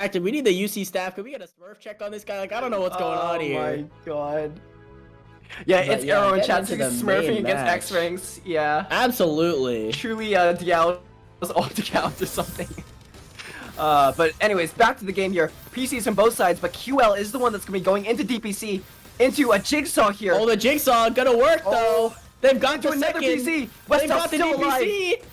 distracted. We need the UC staff. Can we get a Smurf check on this guy? Like, I don't know what's going on here. Oh my god. Yeah, But it's yeah, Arrow in getting chat. into He's the smurfing main against match. X-Ranks. Yeah. Absolutely. Truly, Diallo's off the count or something. But anyways, back to the game here. PCs from both sides, but QL is the one that's going to be going into DPC, into a Jigsaw here. Oh, the Jigsaw gonna work, though. They've got the another second. PC. They've WESTL got the still DPC. alive.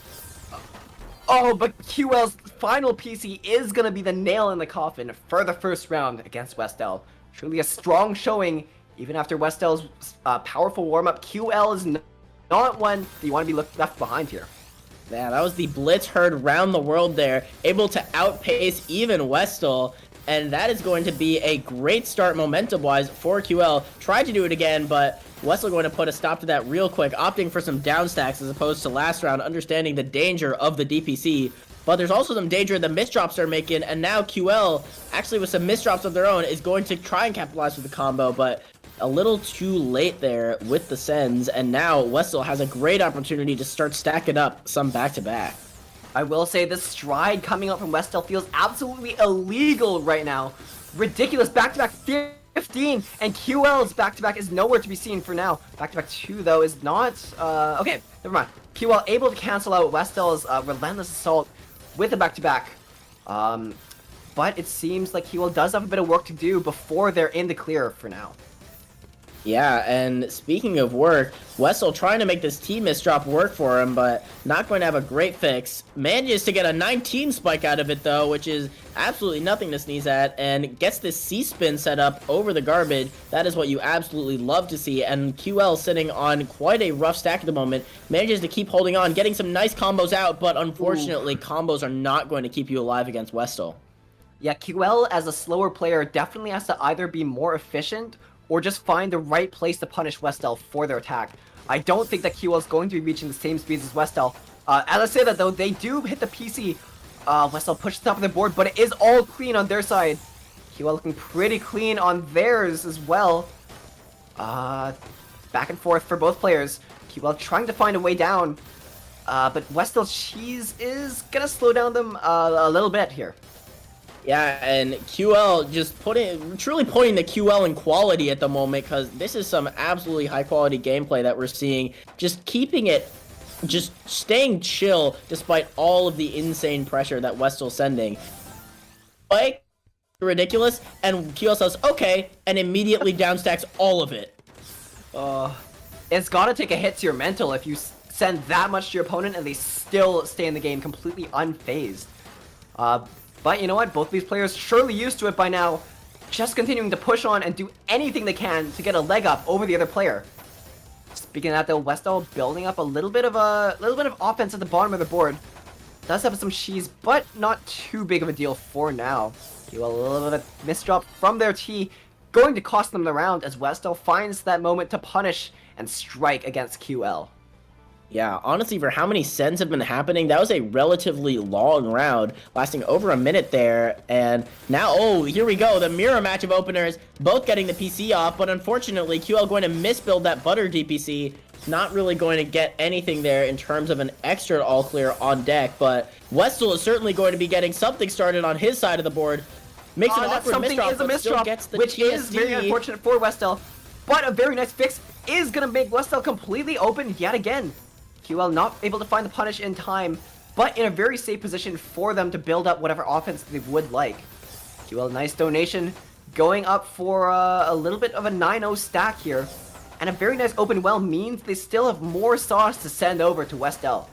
Oh, but QL's final PC is going to be the nail in the coffin for the first round against WESTL. Truly a strong showing, even after WESTL's powerful warm-up. QL is not one that you want to be left behind here. Yeah, that was the blitz heard round the world there, able to outpace even WESTL, and that is going to be a great start momentum-wise for QL. Tried to do it again, but WESTL going to put a stop to that real quick, opting for some down stacks as opposed to last round, understanding the danger of the DPC. But there's also some danger in the misdrops they're making, and now QL, actually with some misdrops of their own, is going to try and capitalize with the combo, but a little too late there with the sends, and now WESTL has a great opportunity to start stacking up some back-to-back. I will say this stride coming up from WESTL feels absolutely illegal right now. Ridiculous back-to-back 15, and QL's back-to-back is nowhere to be seen for now. Back-to-back 2, though, is not... okay, never mind. QL able to cancel out WESTL's relentless assault with a back-to-back. But it seems like QL does have a bit of work to do before they're in the clear for now. Yeah, and speaking of work, WESTL trying to make this T misdrop work for him, but not going to have a great fix. Manages to get a 19 spike out of it, though, which is absolutely nothing to sneeze at, and gets this C-spin set up over the garbage. That is what you absolutely love to see, and QL sitting on quite a rough stack at the moment. Manages to keep holding on, getting some nice combos out, but unfortunately, combos are not going to keep you alive against WESTL. Yeah, QL as a slower player definitely has to either be more efficient or just find the right place to punish WESTL for their attack. I don't think that QL is going to be reaching the same speeds as WESTL. As I say that though, they do hit the PC. WESTL pushes the top of the board, but it is all clean on their side. QL looking pretty clean on theirs as well. Back and forth for both players. QL trying to find a way down. But WESTL Cheese is gonna slow down them a little bit here. Yeah, and QL just truly putting the QL in quality at the moment, because this is some absolutely high quality gameplay that we're seeing. Just keeping it, just staying chill despite all of the insane pressure that WESTL's sending. Like, ridiculous, and QL says, okay, and immediately downstacks all of it. It's gotta take a hit to your mental if you send that much to your opponent and they still stay in the game completely unfazed. But you know what? Both these players surely used to it by now. Just continuing to push on and do anything they can to get a leg up over the other player. Speaking of that though, WESTL building up a little bit of offense at the bottom of the board. Does have some cheese, but not too big of a deal for now. Do a little bit of misdrop from their T, going to cost them the round as WESTL finds that moment to punish and strike against QL. Yeah, honestly, for how many sends have been happening, that was a relatively long round, lasting over a minute there, and now, oh, here we go, the mirror match of openers, both getting the PC off, but unfortunately, QL going to misbuild that butter DPC, not really going to get anything there in terms of an extra all-clear on deck, but WESTL is certainly going to be getting something started on his side of the board, makes an awkward misdrop, but still gets the which TSD. Is very unfortunate for WESTL, but a very nice fix is going to make WESTL completely open yet again. QL not able to find the punish in time, but in a very safe position for them to build up whatever offense they would like. QL, nice donation, going up for a little bit of a 9-0 stack here. And a very nice open well means they still have more sauce to send over to WESTL.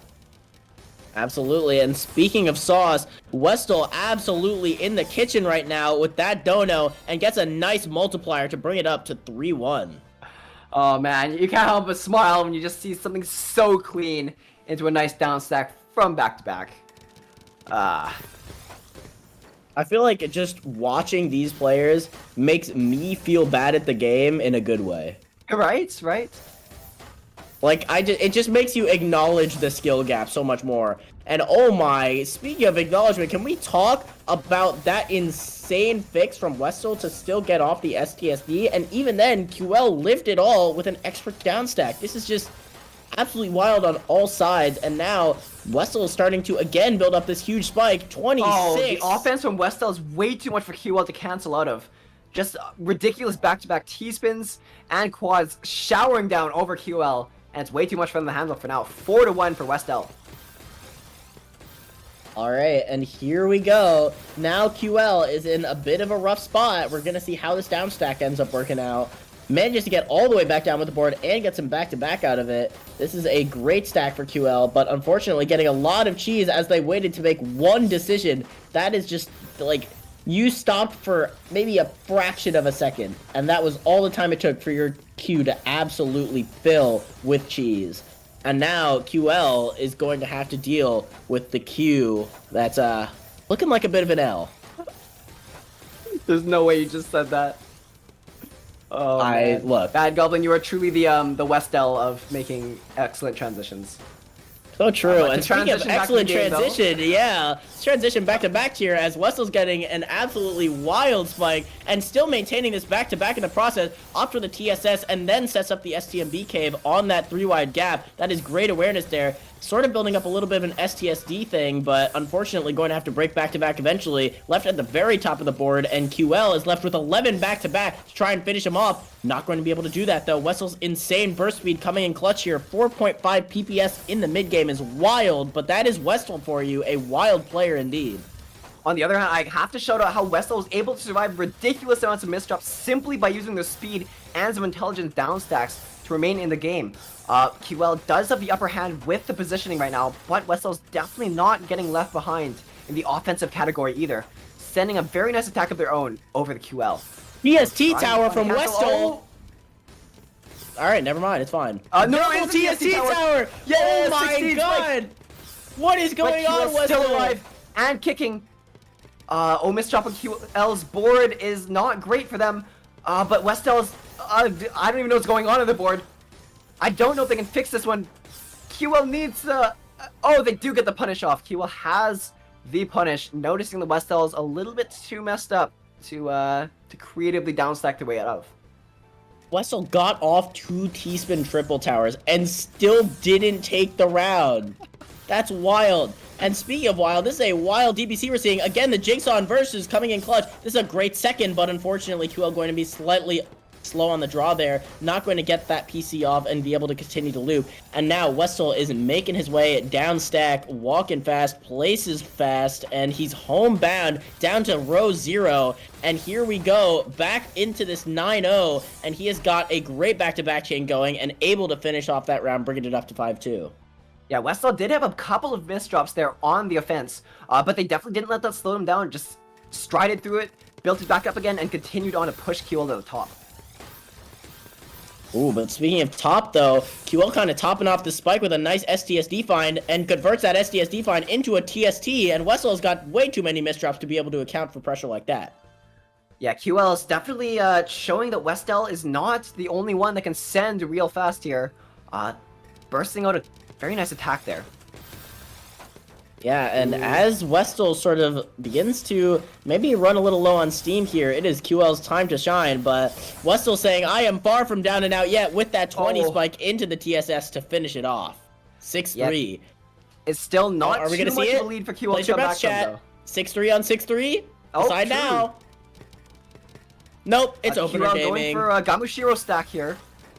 Absolutely, and speaking of sauce, WESTL absolutely in the kitchen right now with that dono, and gets a nice multiplier to bring it up to 3-1. Oh man, you can't help but smile when you just see something so clean into a nice down stack from back-to-back. I feel like just watching these players makes me feel bad at the game in a good way. Right, right. Like, it just makes you acknowledge the skill gap so much more. And oh my, speaking of acknowledgement, can we talk about that insane fix from WESTL to still get off the STSD? And even then, QL lived it all with an extra down stack. This is just absolutely wild on all sides, and now WESTL is starting to again build up this huge spike. 26. Oh, the offense from WESTL is way too much for QL to cancel out of. Just ridiculous back-to-back T-spins and quads showering down over QL, and it's way too much for them to handle for now. 4-1 for WESTL. All right, and here we go. Now QL is in a bit of a rough spot. We're going to see how this down stack ends up working out. Manages to get all the way back down with the board and get some back-to-back out of it. This is a great stack for QL, but unfortunately getting a lot of cheese as they waited to make one decision. That is just, like, you stopped for maybe a fraction of a second, and that was all the time it took for your queue to absolutely fill with cheese. And now QL is going to have to deal with the queue that's looking like a bit of an L. There's no way you just said that. Oh, man. Look. Bad Goblin, you are truly the WESTL of making excellent transitions. So true, and to speaking of transition back to the excellent game, though. transition, yeah, let's transition back-to-back here as WESTL's getting an absolutely wild spike and still maintaining this back-to-back in the process, opts for the TSS and then sets up the STMB cave on that 3-wide gap. That is great awareness there. Sort of building up a little bit of an STSD thing, but unfortunately going to have to break back-to-back eventually. Left at the very top of the board, and QL is left with 11 back-to-back to try and finish him off. Not going to be able to do that, though. WESTL's insane burst speed coming in clutch here. 4.5 PPS in the mid-game is wild, but that is WESTL for you. A wild player indeed. On the other hand, I have to shout out how WESTL was able to survive ridiculous amounts of misdrops simply by using their speed and some intelligence down stacks to remain in the game. QL does have the upper hand with the positioning right now, but WESTL's definitely not getting left behind in the offensive category either, sending a very nice attack of their own over the QL. TST tower from Cancel. WESTL. Oh. Alright, never mind, it's fine. No, Double it's a TST tower! Yeah, Oh my 16 god! spike. What is going on, QL's still WESTL? alive and kicking. Misdrop on QL's board is not great for them, but WESTL's, I don't even know what's going on the board. I don't know if they can fix this one. QL needs the... oh, they do get the punish off. QL has the punish, noticing the WESTL is a little bit too messed up to creatively downstack their way out of. WESTL got off 2 T-spin triple towers and still didn't take the round. That's wild. And speaking of wild, this is a wild DBC we're seeing. Again, the Jigsaw and Versus coming in clutch. This is a great second, but unfortunately QL going to be slightly slow on the draw there. Not going to get that PC off and be able to continue to loop. And now WESTL is making his way down stack, walking fast, places fast, and he's homebound down to row 0. And here we go, back into this 9-0, and he has got a great back-to-back chain going and able to finish off that round, bringing it up to 5-2. Yeah, WESTL did have a couple of misdrops there on the offense, but they definitely didn't let that slow them down. Just strided through it, built it back up again, and continued on to push QL to the top. Ooh, but speaking of top, though, QL kind of topping off the spike with a nice STSD find and converts that STSD find into a TST, and WESTL's got way too many misdrops to be able to account for pressure like that. Yeah, QL is definitely showing that WESTL is not the only one that can send real fast here. Bursting out a very nice attack there. Yeah, and as WESTL sort of begins to maybe run a little low on steam here, it is QL's time to shine, but WESTL saying, I am far from down and out yet with that 20 spike into the TSS to finish it off. 6-3. Yep. It's still not Are we gonna too much see of it? a lead for QL Place to your come bets, back from, chat. though. 6-3 on 6-3? Oh, Decide true. now. Nope, it's opener QL gaming. going for a Gamushiro stack here.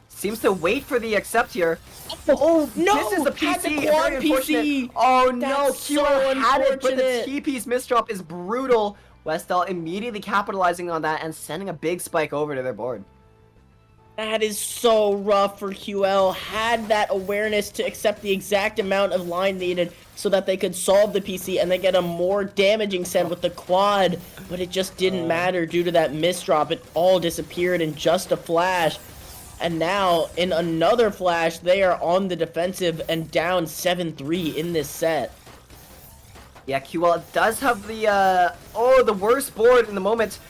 Seems to wait for the accept here. Oh, no! This is a Had the PC. quad Very unfortunate. PC. Oh no, That's so QL had it, but the unfortunate. T-piece misdrop is brutal. WESTL immediately capitalizing on that and sending a big spike over to their board. That is so rough for QL. Had that awareness to accept the exact amount of line needed so that they could solve the PC and then get a more damaging send with the quad. But it just didn't matter due to that misdrop. It all disappeared in just a flash. And now, in another flash, they are on the defensive and down 7-3 in this set. Yeah, QL does have the worst board in the moment,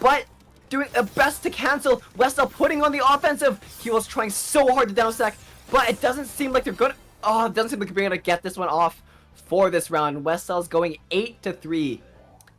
but doing the best to cancel. WESTL putting on the offensive. QL's trying so hard to downstack, but it doesn't seem like they're gonna. Oh, it doesn't seem like they're gonna get this one off for this round. WESTL's going 8-3.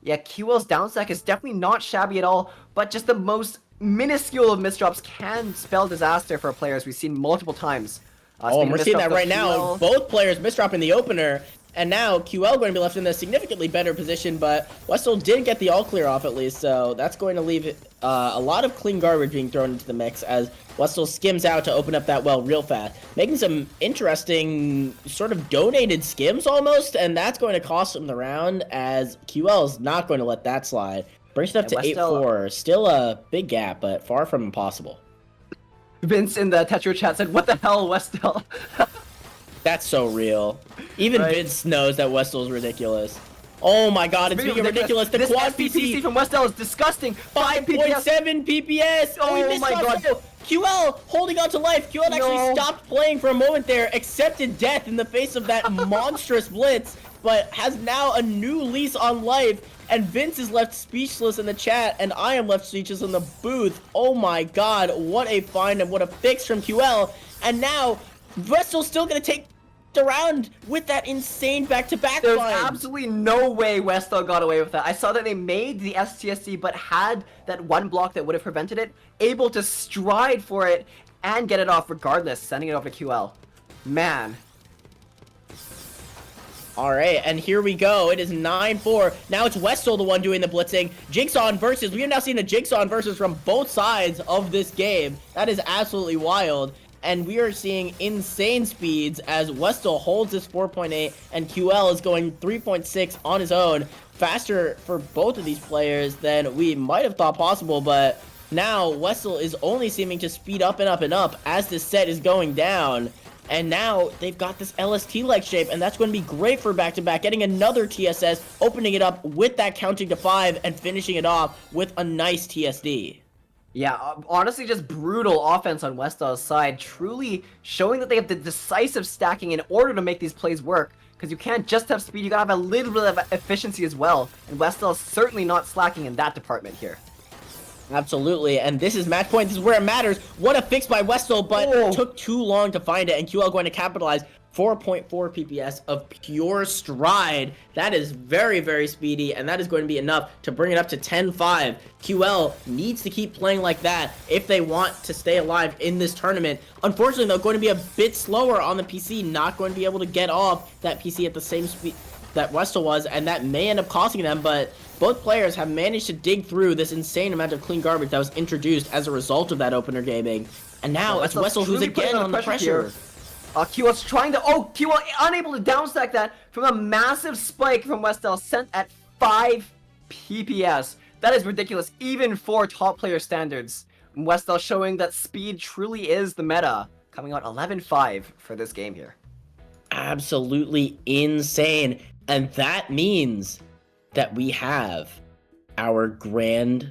Yeah, QL's downstack is definitely not shabby at all, but just the most minuscule of misdrops can spell disaster for players we've seen multiple times. Oh, and we're seeing that right now. Both players misdropping the opener, and now QL going to be left in a significantly better position, but WESTL did get the all clear off at least, so that's going to leave a lot of clean garbage being thrown into the mix as WESTL skims out to open up that well real fast, making some interesting sort of donated skims almost, and that's going to cost them the round as QL is not going to let that slide. Brings it up to 8-4. Still a big gap, but far from impossible. Vince in the Tetro chat said, "What the hell, WESTL?" That's so real. Even Vince knows that WESTL is ridiculous. Oh my god, it's being ridiculous. The quad PC from WESTL is disgusting. 5.7 PPS. Oh my god. QL holding on to life. QL actually stopped playing for a moment there, accepted death in the face of that monstrous blitz, but has now a new lease on life. And Vince is left speechless in the chat, and I am left speechless in the booth. Oh my god, what a find and what a fix from QL. And now, WESTL's still going to take the round with that insane back-to-back There's find. absolutely no way WESTL got away with that. I saw that they made the STSD, but had that one block that would have prevented it, able to stride for it and get it off regardless, sending it over to QL. Man. Alright, and here we go. It is 9-4. Now it's WESTL the one doing the blitzing. Jigsaw and versus. We are now seeing the Jigsaw and versus from both sides of this game. That is absolutely wild. And we are seeing insane speeds as WESTL holds this 4.8 and QL is going 3.6 on his own. Faster for both of these players than we might have thought possible, but now WESTL is only seeming to speed up and up and up as this set is going down. And now they've got this LST-like shape, and that's going to be great for back-to-back. Getting another TSS, opening it up with that counting to 5, and finishing it off with a nice TSD. Yeah, honestly, just brutal offense on WESTL's side, truly showing that they have the decisive stacking in order to make these plays work. Because you can't just have speed, you gotta have a little bit of efficiency as well. And WESTL is certainly not slacking in that department here. Absolutely, and this is match point. This is where it matters. What a fix by WESTL, but took too long to find it, and QL going to capitalize. 4.4 PPS of pure stride. That is very, very speedy, and that is going to be enough to bring it up to 10-5. QL needs to keep playing like that if they want to stay alive in this tournament. Unfortunately, they're going to be a bit slower on the PC, not going to be able to get off that PC at the same speed that WESTL was, and that may end up costing them, but both players have managed to dig through this insane amount of clean garbage that was introduced as a result of that opener gaming. And now it's WESTL who's again on the pressure. QL's trying to... Oh, QL unable to downstack that from a massive spike from WESTL sent at 5 PPS. That is ridiculous, even for top player standards. WESTL showing that speed truly is the meta, coming out 11-5 for this game here. Absolutely insane. And that means that we have our grand